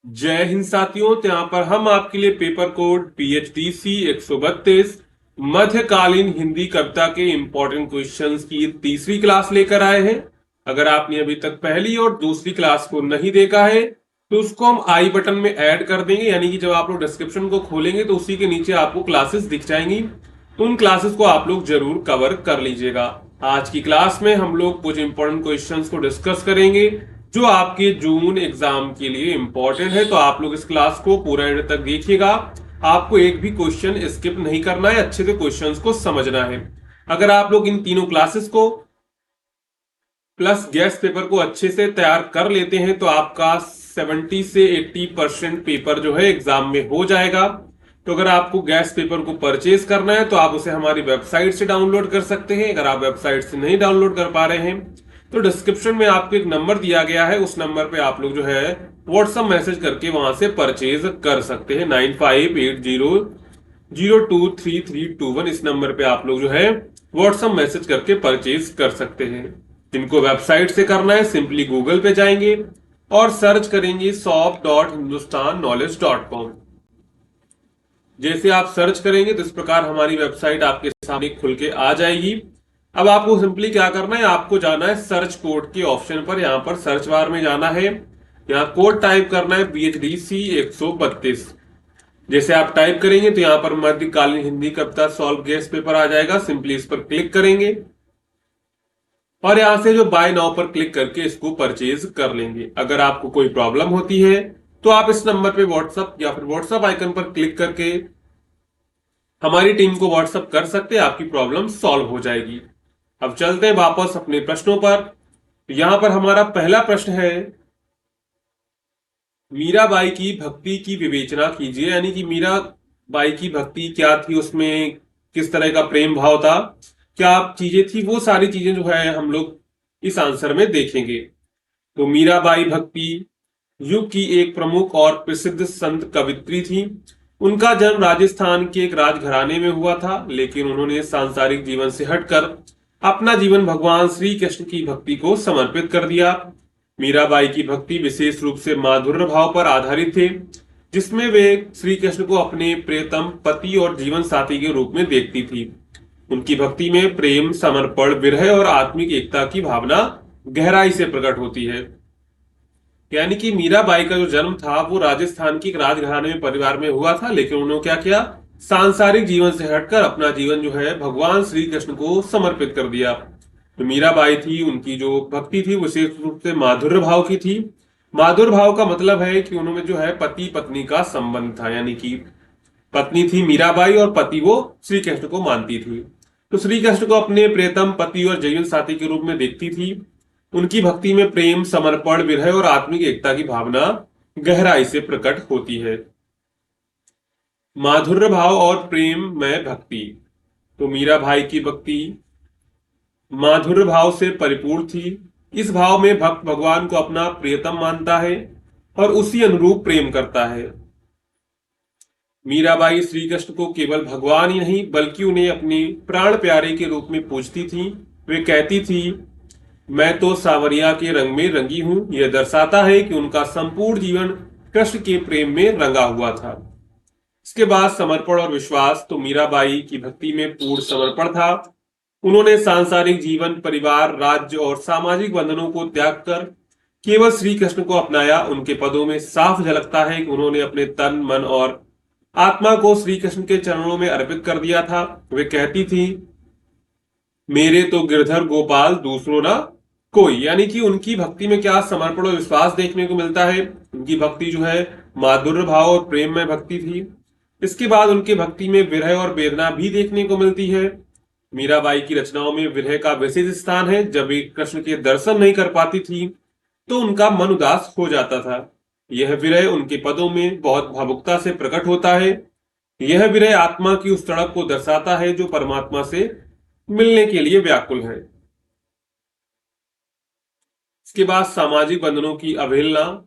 जय हिंद साथियों। तो यहाँ पर हम आपके लिए पेपर कोड PHDC 132 मध्यकालीन हिंदी कविता के इंपॉर्टेंट क्वेश्चंस की तीसरी क्लास लेकर आए हैं। अगर आपने अभी तक पहली और दूसरी क्लास को नहीं देखा है तो उसको हम आई बटन में ऐड कर देंगे, यानी कि जब आप लोग डिस्क्रिप्शन को खोलेंगे तो उसी के नीचे आपको क्लासेस दिख जाएंगी। तो उन क्लासेस को आप लोग जरूर कवर कर लीजिएगा। आज की क्लास में हम लोग कुछ इंपॉर्टेंट क्वेश्चंस को डिस्कस करेंगे जो आपके जून एग्जाम के लिए इंपॉर्टेंट है। तो आप लोग इस क्लास को पूरा एंड तक देखिएगा। आपको एक भी क्वेश्चन स्किप नहीं करना है, अच्छे से क्वेश्चंस को समझना है। अगर आप लोग इन तीनों क्लासेस को प्लस गेस्ट पेपर को अच्छे से तैयार कर लेते हैं तो आपका 70 से 80% पेपर जो है एग्जाम में हो जाएगा। तो अगर आपको गेस्ट पेपर को परचेज करना है तो आप उसे हमारी वेबसाइट से डाउनलोड कर सकते हैं। अगर आप वेबसाइट से नहीं डाउनलोड कर पा रहे हैं तो डिस्क्रिप्शन में आपको एक नंबर दिया गया है, उस नंबर पे आप लोग जो है व्हाट्सएप मैसेज करके वहां से परचेज कर सकते हैं। 9580023321 इस नंबर पे आप लोग जो है व्हाट्सएप मैसेज करके परचेज कर सकते हैं। जिनको वेबसाइट से करना है सिंपली गूगल पे जाएंगे और सर्च करेंगे shop.hindustannowledge.com। जैसे आप सर्च करेंगे तो इस प्रकार हमारी वेबसाइट आपके सामने खुल के आ जाएगी। अब आपको सिंपली क्या करना है, आपको जाना है सर्च कोड के ऑप्शन पर। यहां पर सर्च बार में जाना है, यहाँ कोड टाइप करना है PHDC 132। जैसे आप टाइप करेंगे तो यहाँ पर मध्यकालीन हिंदी कविता सॉल्व गेस्ट पेपर आ जाएगा। सिंपली इस पर क्लिक करेंगे और यहां से जो बाय नाउ पर क्लिक करके इसको परचेज कर लेंगे। अगर आपको कोई प्रॉब्लम होती है तो आप इस नंबर पे व्हाट्सएप या फिर व्हाट्सएप आइकन पर क्लिक करके हमारी टीम को व्हाट्सएप कर सकते हैं, आपकी प्रॉब्लम सॉल्व हो जाएगी। अब चलते हैं वापस अपने प्रश्नों पर। यहां पर हमारा पहला प्रश्न है, मीराबाई की भक्ति की विवेचना कीजिए। यानी कि मीराबाई की भक्ति क्या थी, उसमें किस तरह का प्रेम भाव था, क्या चीजें थी, वो सारी चीजें जो है हम लोग इस आंसर में देखेंगे। तो मीराबाई भक्ति युग की एक प्रमुख और प्रसिद्ध संत कवित्री थी। उनका जन्म राजस्थान के एक राजघराने में हुआ था, लेकिन उन्होंने सांसारिक जीवन से हटकर अपना जीवन भगवान श्री कृष्ण की भक्ति को समर्पित कर दिया। मीराबाई की भक्ति विशेष रूप से माधुर्य भाव पर आधारित थे, जिसमें वे श्री कृष्ण को अपने प्रियतम पति और जीवन साथी के रूप में देखती थी। उनकी भक्ति में प्रेम, समर्पण, विरह और आत्मिक एकता की भावना गहराई से प्रकट होती है। यानी कि मीराबाई का जो जन्म था वो राजस्थान की एक राजघराने में परिवार में हुआ था, लेकिन उन्होंने क्या किया, सांसारिक जीवन से हटकर अपना जीवन जो है भगवान श्री कृष्ण को समर्पित कर दिया। तो मीराबाई थी, उनकी जो भक्ति थी विशेष रूप से माधुर्य भाव की थी। माधुर्य भाव का मतलब है कि उन्होंने जो है पति पत्नी का संबंध था, यानी कि पत्नी थी मीराबाई और पति वो श्री कृष्ण को मानती थी। तो श्री कृष्ण को अपने प्रियतम पति और जीवन साथी के रूप में देखती थी। उनकी भक्ति में प्रेम, समर्पण, विरह और आत्मिक एकता की भावना गहराई से प्रकट होती है। माधुर्य भाव और प्रेम में भक्ति, तो मीराबाई की भक्ति माधुर्य भाव से परिपूर्ण थी। इस भाव में भक्त भगवान को अपना प्रियतम मानता है और उसी अनुरूप प्रेम करता है। मीराबाई श्री कृष्ण को केवल भगवान ही नहीं बल्कि उन्हें अपने प्राण प्यारे के रूप में पूजती थी। वे कहती थी, मैं तो सावरिया के रंग में रंगी हूं। यह दर्शाता है कि उनका संपूर्ण जीवन कृष्ण के प्रेम में रंगा हुआ था। इसके बाद समर्पण और विश्वास, तो मीराबाई की भक्ति में पूर्ण समर्पण था। उन्होंने सांसारिक जीवन, परिवार, राज्य और सामाजिक बंधनों को त्याग कर केवल श्री कृष्ण को अपनाया। उनके पदों में साफ झलकता है कि उन्होंने अपने तन, मन और आत्मा को श्री कृष्ण के चरणों में अर्पित कर दिया था। वे कहती थी, मेरे तो गिरधर गोपाल दूसरों ना कोई। यानी कि उनकी भक्ति में क्या समर्पण और विश्वास देखने को मिलता है। उनकी भक्ति जो है माधुर्य भाव और प्रेम में भक्ति थी। इसके बाद उनकी भक्ति में विरह और वेदना भी देखने को मिलती है। मीराबाई की रचनाओं में विरह का विशेष स्थान है। जब वे कृष्ण के दर्शन नहीं कर पाती थी तो उनका मन उदास हो जाता था। यह विरह उनके पदों में बहुत भावुकता से प्रकट होता है। यह विरह आत्मा की उस तड़प को दर्शाता है जो परमात्मा से मिलने के लिए व्याकुल है। इसके बाद सामाजिक बंधनों की अवहेलना,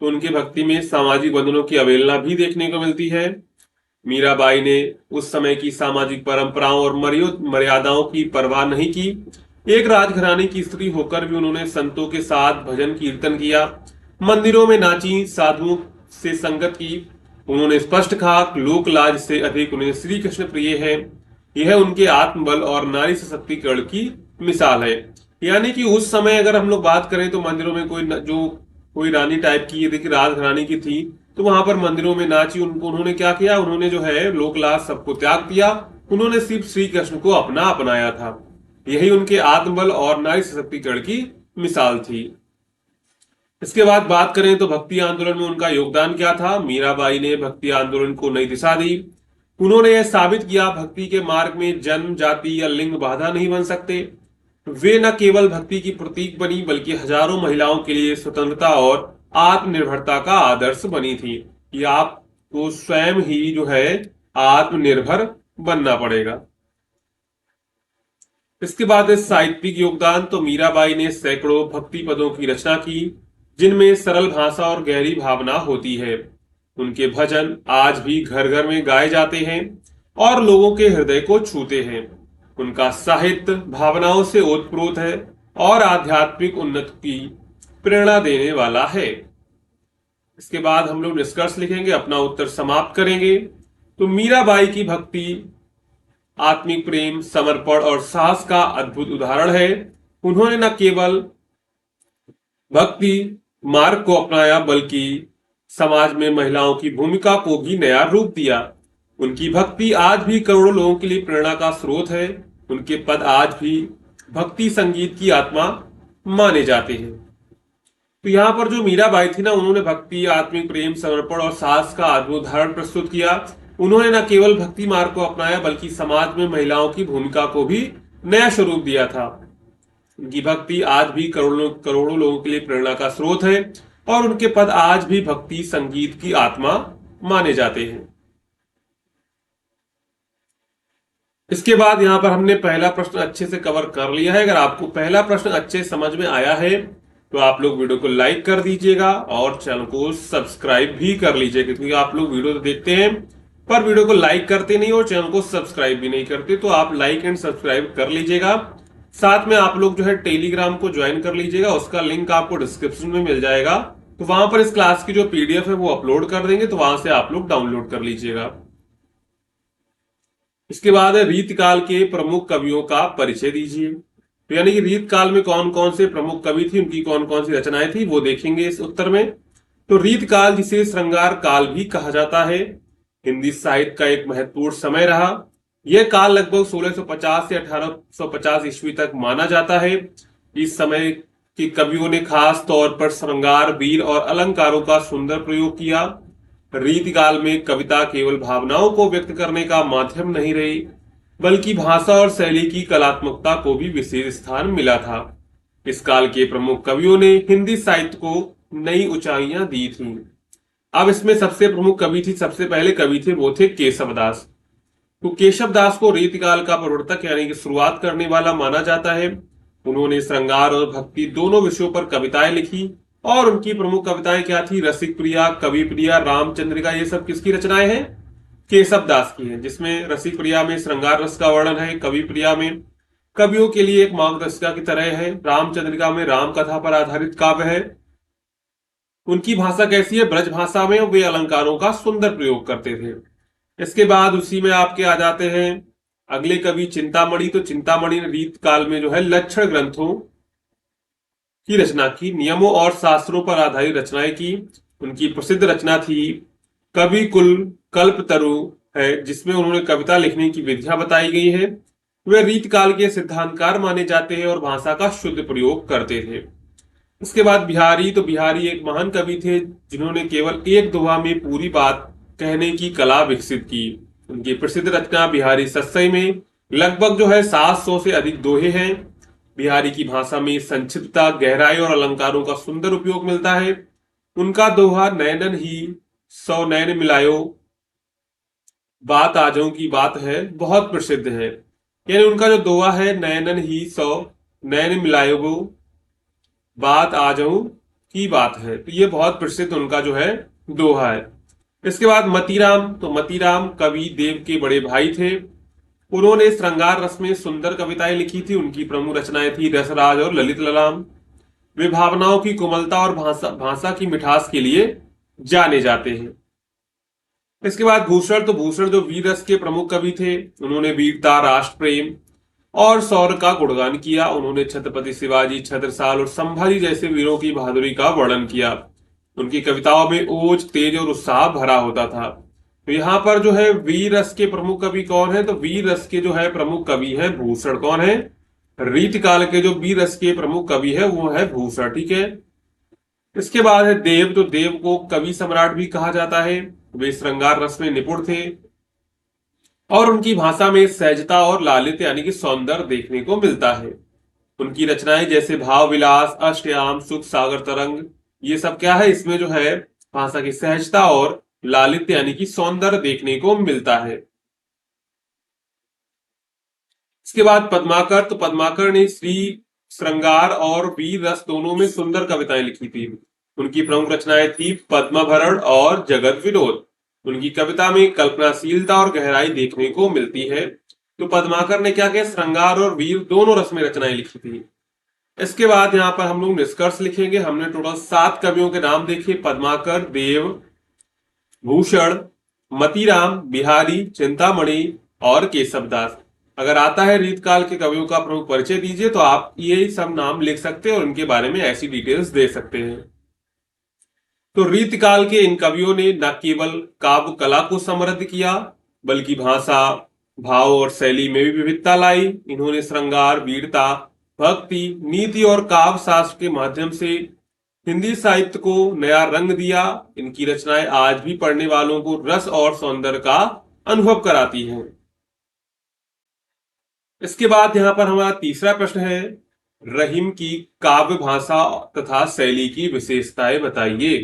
तो उनके भक्ति में सामाजिक बंधनों की अवहेलना भी देखने को मिलती है। मीराबाई ने उस समय की सामाजिक परंपराओं और मर्यादाओं की परवाह नहीं की। एक राजघराने की स्त्री होकर भी उन्होंने संतों के साथ भजन कीर्तन किया। मंदिरों में नाची, साधुओं से संगत की। उन्होंने स्पष्ट कहा लोक लाज से अधिक उन्हें श्री कृष्ण प्रिय है। यह उनके आत्मबल और नारी सशक्तिकरण की मिसाल है। यानी कि उस समय अगर हम लोग बात करें तो मंदिरों में जो कोई रानी टाइप की, देखिए राजघरानी की थी, तो वहां पर मंदिरों में नाची। उनको उन्होंने क्या किया, उन्होंने जो है लोकलाज सबको त्याग दिया। उन्होंने सिर्फ श्री कृष्ण को अपना अपनाया था। यही उनके आत्मबल और नारी सशक्तिकरण की मिसाल थी। इसके बाद बात करें तो भक्ति आंदोलन में उनका योगदान क्या था। मीराबाई ने भक्ति आंदोलन को नई दिशा दी। उन्होंने यह साबित किया भक्ति के मार्ग में जन्म, जाति या लिंग बाधा नहीं बन सकते। वे न केवल भक्ति की प्रतीक बनी बल्कि हजारों महिलाओं के लिए स्वतंत्रता और आत्मनिर्भरता का आदर्श बनी थी कि आपको स्वयं ही जो है आत्मनिर्भर बनना पड़ेगा। इसके बाद साहित्यिक योगदान, तो मीराबाई ने सैकड़ों भक्ति पदों की रचना की जिनमें सरल भाषा और गहरी भावना होती है। उनके भजन आज भी घर घर में गाए जाते हैं और लोगों के हृदय को छूते हैं। उनका साहित्य भावनाओं से ओतप्रोत है और आध्यात्मिक उन्नति की प्रेरणा देने वाला है। इसके बाद हम लोग निष्कर्ष लिखेंगे, अपना उत्तर समाप्त करेंगे। तो मीराबाई की भक्ति आत्मिक प्रेम, समर्पण और साहस का अद्भुत उदाहरण है। उन्होंने न केवल भक्ति मार्ग को अपनाया बल्कि समाज में महिलाओं की भूमिका को भी नया रूप दिया। उनकी भक्ति आज भी करोड़ों लोगों के लिए प्रेरणा का स्रोत है। उनके पद आज भी भक्ति संगीत की आत्मा माने जाते हैं। तो यहाँ पर जो मीराबाई थी ना, उन्होंने भक्ति, आत्मिक प्रेम, समर्पण और साहस का अद्भुत उदाहरण प्रस्तुत किया। उन्होंने न केवल भक्ति मार्ग को अपनाया बल्कि समाज में महिलाओं की भूमिका को भी नया स्वरूप दिया था। उनकी भक्ति आज भी करोड़ों करोड़ों लोगों के लिए प्रेरणा का स्रोत है और उनके पद आज भी भक्ति संगीत की आत्मा माने जाते हैं। इसके बाद यहां पर हमने पहला प्रश्न अच्छे से कवर कर लिया है। अगर आपको पहला प्रश्न अच्छे समझ में आया है तो आप लोग वीडियो को लाइक कर दीजिएगा और चैनल को सब्सक्राइब भी कर लीजिएगा, क्योंकि आप लोग वीडियो तो देखते हैं पर वीडियो को लाइक करते नहीं और चैनल को सब्सक्राइब भी नहीं करते। तो आप लाइक एंड सब्सक्राइब कर लीजिएगा। साथ में आप लोग जो है टेलीग्राम को ज्वाइन कर लीजिएगा, उसका लिंक आपको डिस्क्रिप्शन में मिल जाएगा। तो वहां पर इस क्लास की जो पीडीएफ है वो अपलोड कर देंगे, तो वहां से आप लोग डाउनलोड कर लीजिएगा। इसके बाद रीतकाल के प्रमुख कवियों का परिचय दीजिए। तो यानी कि रीतकाल में कौन कौन से प्रमुख कवि थी, उनकी कौन कौन सी रचनाएं थी, वो देखेंगे इस उत्तर में। तो रीतकाल, जिसे श्रृंगार काल भी कहा जाता है, हिंदी साहित्य का एक महत्वपूर्ण समय रहा। यह काल लगभग 1650 से 1850 ईस्वी तक माना जाता है। इस समय के कवियों ने खास तौर पर श्रृंगार, वीर और अलंकारों का सुंदर प्रयोग किया। रीतिकाल में कविता केवल भावनाओं को व्यक्त करने का माध्यम नहीं रही बल्कि भाषा और शैली की कलात्मकता को भी विशेष स्थान मिला था। इस काल के प्रमुख कवियों ने हिंदी साहित्य को नई ऊंचाइयां दी थी। अब इसमें सबसे प्रमुख कवि थी, सबसे पहले कवि थे वो थे केशव दास। तो केशव दास को रीतिकाल का प्रवर्तक यानी कि शुरुआत करने वाला माना जाता है। उन्होंने श्रृंगार और भक्ति दोनों विषयों पर कविताएं लिखी और उनकी प्रमुख कविताएं क्या थी, रसिक प्रिया, कवि प्रिया, रामचंद्रिका, ये सब किसकी रचनाएं हैं, केशव दास की है। जिसमें रसिक प्रिया में श्रृंगार रस का वर्णन है, कवि प्रिया में कवियों के लिए एक मार्गदर्शिका की तरह है, रामचंद्रिका में राम कथा पर आधारित काव्य है। उनकी भाषा कैसी है, ब्रज भाषा में वे अलंकारों का सुंदर प्रयोग करते थे। इसके बाद उसी में आपके आ जाते हैं अगले कवि चिंतामणि। तो चिंतामणि ने रीत काल में जो है लक्षण ग्रंथों की रचना की, नियमों और शास्त्रों पर आधारित रचनाएं की। उनकी प्रसिद्ध रचना थी कवि कुल कल्पतरु है, जिसमें उन्होंने कविता लिखने की विधियां बताई गई है। वे रीत काल के सिद्धांतकार माने जाते हैं और भाषा का शुद्ध प्रयोग करते थे। इसके बाद बिहारी। तो बिहारी एक महान कवि थे जिन्होंने केवल एक दोहा में पूरी बात कहने की कला विकसित की। उनकी प्रसिद्ध रचना बिहारी सत्सई में लगभग जो है 700 से अधिक दोहे हैं। बिहारी की भाषा में संक्षिप्तता, गहराई और अलंकारों का सुंदर उपयोग मिलता है। उनका दोहा नैनन ही 100 नैन मिलायो बात आ जाऊं की बात है बहुत प्रसिद्ध है। यानी उनका जो दोहा है नैनन ही 100 नैन मिलायो बात आ जाऊं की बात है, तो ये बहुत प्रसिद्ध उनका जो है दोहा है। इसके बाद मतीराम। तो मतीराम कवि देव के बड़े भाई थे। उन्होंने श्रृंगार रस में सुंदर कविताएं लिखी थी। उनकी प्रमुख रचनाएं थी रसराज और ललित ललाम। वे भावनाओं की कोमलता और भाषा भाषा की मिठास के लिए जाने जाते हैं। इसके बाद भूषण, तो भूषण जो वीर रस के प्रमुख कवि थे, उन्होंने वीरता, राष्ट्र प्रेम और शौर्य का गुणगान किया। उन्होंने छत्रपति शिवाजी, छत्रसाल और संभाजी जैसे वीरों की बहादुरी का वर्णन किया। उनकी कविताओं में ओज, तेज और उत्साह भरा होता था। तो यहाँ पर जो है वीर रस के प्रमुख कवि कौन है, तो वीर रस के जो है प्रमुख कवि है भूषण। कौन है? रीतकाल के जो वीर रस के प्रमुख कवि है वो है भूषण। ठीक है। इसके बाद है देव, तो देव को कवि सम्राट भी कहा जाता है। वे श्रृंगार रस में निपुण थे और उनकी भाषा में सहजता और लालित्य यानी कि सौंदर्य देखने को मिलता है। उनकी रचनाएं जैसे भाव विलास, अष्टयाम, सुख सागर तरंग, ये सब क्या है, इसमें जो है भाषा की सहजता और लालित्य यानी कि सौंदर्य देखने को मिलता है। इसके बाद पद्माकर, तो पद्माकर ने श्री श्रृंगार और वीर रस दोनों में सुंदर कविताएं लिखी थी। उनकी प्रमुख रचनाएं थी पद्माभरण और जगत विनोद। उनकी कविता में कल्पनाशीलता और गहराई देखने को मिलती है। तो पद्माकर ने क्या किया, श्रृंगार और वीर दोनों रस में रचनाएं लिखी थी। इसके बाद यहाँ पर हम लोग निष्कर्ष लिखेंगे। हमने टोटल 7 कवियों के नाम देखे, पद्माकर, देव, भूषण, मतीराम, बिहारी, चिंतामणि और केशवदास। अगर आता है रीतकाल के कवियों का प्रमुख परिचय दीजिए, तो आप ये सब नाम लिख सकते हैं और उनके बारे में ऐसी डिटेल्स दे सकते हैं। तो रीतकाल के इन कवियों ने न केवल काव्य कला को समृद्ध किया, बल्कि भाषा, भाव और शैली में भी विविधता लाई। इन्होंने श्रृंगार, वीरता, भक्ति, नीति और काव्य शास्त्र के माध्यम से हिंदी साहित्य को नया रंग दिया। इनकी रचनाएं आज भी पढ़ने वालों को रस और सौंदर्य का अनुभव कराती हैं। इसके बाद यहां पर हमारा तीसरा प्रश्न है, रहीम की काव्य भाषा तथा शैली की विशेषताएं बताइए।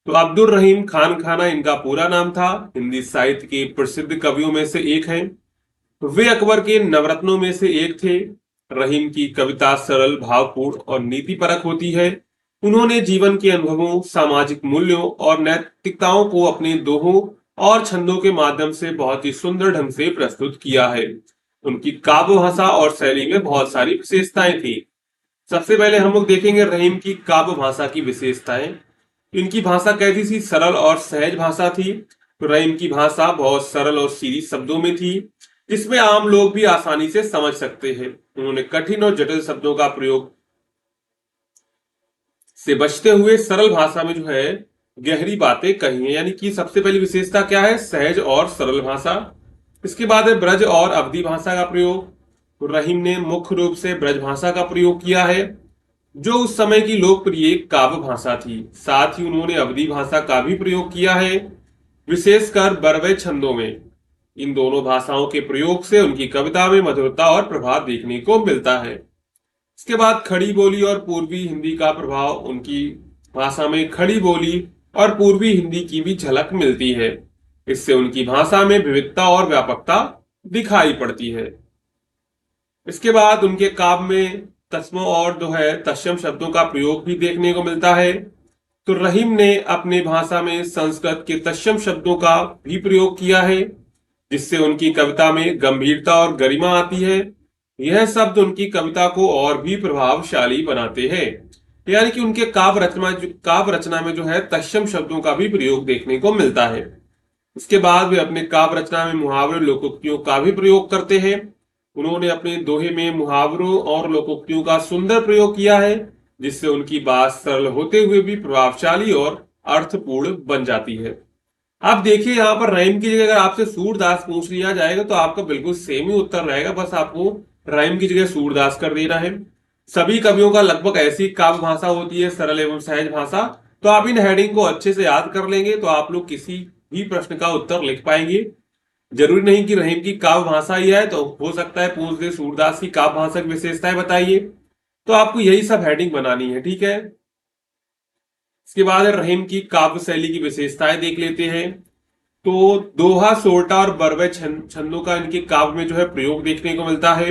तो अब्दुल रहीम खान खाना इनका पूरा नाम था। हिंदी साहित्य के प्रसिद्ध कवियों में से एक हैं। वे अकबर के नवरत्नों में से एक थे। रहीम की कविता सरल, भावपूर्ण और नीतिपरक होती है। उन्होंने जीवन के अनुभवों, सामाजिक मूल्यों और नैतिकताओं को अपने दोहों और छंदों के माध्यम से बहुत ही सुंदर ढंग से प्रस्तुत किया है। उनकी काव्य भाषा और शैली में बहुत सारी विशेषताएं थी। सबसे पहले हम लोग देखेंगे रहीम की काव्य भाषा की विशेषताएं। इनकी भाषा कैसी थी? सरल और सहज भाषा थी। तो रहीम की भाषा बहुत सरल और सीधी शब्दों में थी, जिसमें आम लोग भी आसानी से समझ सकते हैं। उन्होंने कठिन और जटिल शब्दों का प्रयोग से बचते हुए सरल भाषा में जो है गहरी बातें कही है। यानी कि सबसे पहली विशेषता क्या है? सहज और सरल भाषा। इसके बाद है ब्रज और अवधी भाषा का प्रयोग। तो रहीम ने मुख्य रूप से ब्रज भाषा का प्रयोग किया है, जो उस समय की लोकप्रिय काव्य भाषा थी। साथ ही उन्होंने अवधी भाषा का भी प्रयोग किया है, विशेषकर बरवे छंदों में। इन दोनों भाषाओं के प्रयोग से उनकी कविता में मधुरता और प्रभाव देखने को मिलता है। इसके बाद खड़ी बोली और पूर्वी हिंदी का प्रभाव। उनकी भाषा में खड़ी बोली और पूर्वी हिंदी की भी झलक मिलती है। इससे उनकी भाषा में विविधता और व्यापकता दिखाई पड़ती है। इसके बाद उनके काव्य में तस्मों और जो है तत्सम शब्दों का प्रयोग भी देखने को मिलता है। तो रहीम ने अपने भाषा में संस्कृत के तत्सम शब्दों का भी प्रयोग किया है, जिससे उनकी कविता में गंभीरता और गरिमा आती है। यह शब्द उनकी कविता को और भी प्रभावशाली बनाते हैं। यानी कि उनके काव्य रचना में जो है तत्सम शब्दों का भी प्रयोग देखने को मिलता है। इसके बाद वे अपने काव्य रचना में मुहावरे, लोकोक्तियों का भी प्रयोग करते हैं। उन्होंने अपने दोहे में मुहावरों और लोकोक्तियों का सुंदर प्रयोग किया है, जिससे उनकी बात सरल होते हुए भी प्रभावशाली और अर्थपूर्ण बन जाती है। आप देखिए यहाँ पर रहीम की जगह अगर आपसे सूरदास पूछ लिया जाएगा तो आपका बिल्कुल सेम ही उत्तर रहेगा, बस आपको रहीम की जगह सूरदास कर देना है। सभी कवियों का लगभग ऐसी काव्य भाषा होती है, सरल एवं सहज भाषा। तो आप इन हेडिंग को अच्छे से याद कर लेंगे तो आप लोग किसी भी प्रश्न का उत्तर लिख पाएंगे। जरूरी नहीं कि रहीम की काव्य भाषा ही है, तो हो सकता है पूछ दे सूरदास की काव्य भाषा की विशेषताएं बताइए। तो आपको यही सब हेडिंग बनानी है, ठीक है। इसके बाद रहीम की काव्य शैली की विशेषताएं देख लेते हैं। तो दोहा, सोरठा और बरवे छंदों का इनके काव्य में जो है प्रयोग देखने को मिलता है।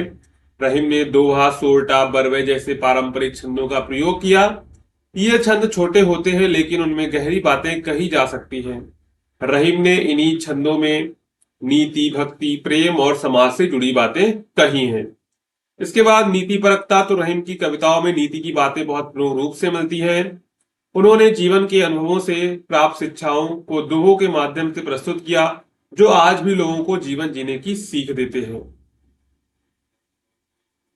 रहीम ने दोहा, सोरठा, बरवे जैसे पारंपरिक छंदों का प्रयोग किया। ये छंद छोटे होते हैं, लेकिन उनमें गहरी बातें कही जा सकती हैं। रहीम ने इन्हीं छंदों में नीति, भक्ति, प्रेम और समाज से जुड़ी बातें कही हैं। इसके बाद नीति परकता, तो रहीम की कविताओं में नीति की बातें बहुत प्रमुख रूप से मिलती हैं। उन्होंने जीवन के अनुभवों से प्राप्त शिक्षाओं को दोहों के माध्यम से प्रस्तुत किया, जो आज भी लोगों को जीवन जीने की सीख देते हैं।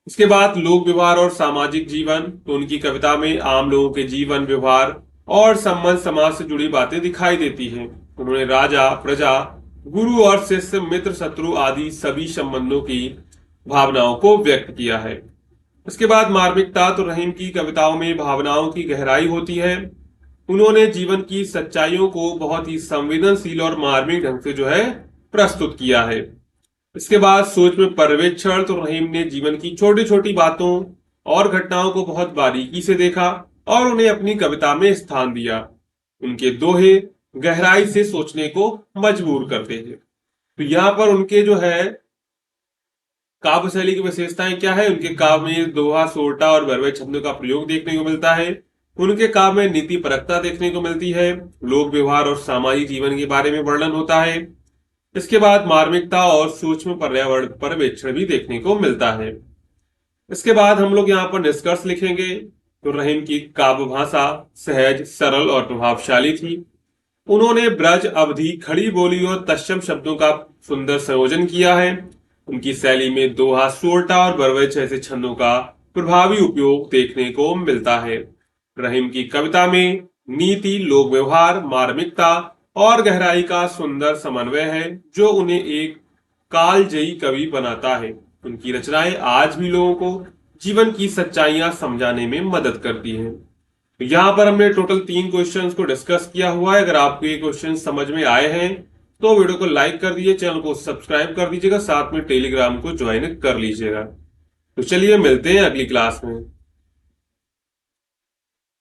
इसके बाद लोक व्यवहार और सामाजिक जीवन, तो उनकी कविता में आम लोगों के जीवन व्यवहार और संबंध समाज से जुड़ी बातें दिखाई देती हैं। उन्होंने राजा, प्रजा, गुरु और शिष्य, मित्र, शत्रु आदि सभी संबंधों की भावनाओं को व्यक्त किया है। इसके बाद मार्मिकता, तो रहीम की कविताओं में भावनाओं की गहराई होती है। उन्होंने जीवन की सच्चाइयों को बहुत ही संवेदनशील और मार्मिक ढंग से प्रस्तुत किया है। इसके बाद सोच में पर्यवेक्षण, तो रहीम ने जीवन की छोटी छोटी बातों और घटनाओं को बहुत बारीकी से देखा और उन्हें अपनी कविता में स्थान दिया। उनके दोहे गहराई से सोचने को मजबूर करते हैं। तो यहाँ पर उनके काव्य शैली की विशेषताएं क्या है? उनके काव्य में दोहा, सोरठा और बरवे छंदों का प्रयोग देखने को मिलता है। उनके काव्य में नीति परकता देखने को मिलती है। लोक व्यवहार और सामाजिक जीवन के बारे में वर्णन होता है। इसके बाद मार्मिकता और सूक्ष्म पर्यावरण पर्यवेक्षण भी देखने को मिलता है। इसके बाद हम लोग यहाँ पर निष्कर्ष लिखेंगे। तो रहीम की काव्य भाषा सहज, सरल और प्रभावशाली थी। उन्होंने ब्रज, अवधि, खड़ी बोली और तत्सम शब्दों का सुंदर संयोजन किया है। उनकी शैली में दोहा, सोरठा और बरवे जैसे छंदों का प्रभावी उपयोग देखने को मिलता है। रहीम की कविता में नीति, लोक व्यवहार, मार्मिकता और गहराई का सुंदर समन्वय है, जो उन्हें एक कालजयी कवि बनाता है। उनकी रचनाएं आज भी लोगों को जीवन की सच्चाइयां समझाने में मदद करती हैं। तो यहाँ पर हमने टोटल 3 क्वेश्चंस को डिस्कस किया हुआ है। अगर आपको ये क्वेश्चन समझ में आए हैं तो वीडियो को लाइक कर दीजिए, चैनल को सब्सक्राइब कर दीजिएगा, साथ में टेलीग्राम को ज्वाइन कर लीजिएगा। तो चलिए मिलते हैं अगली क्लास में।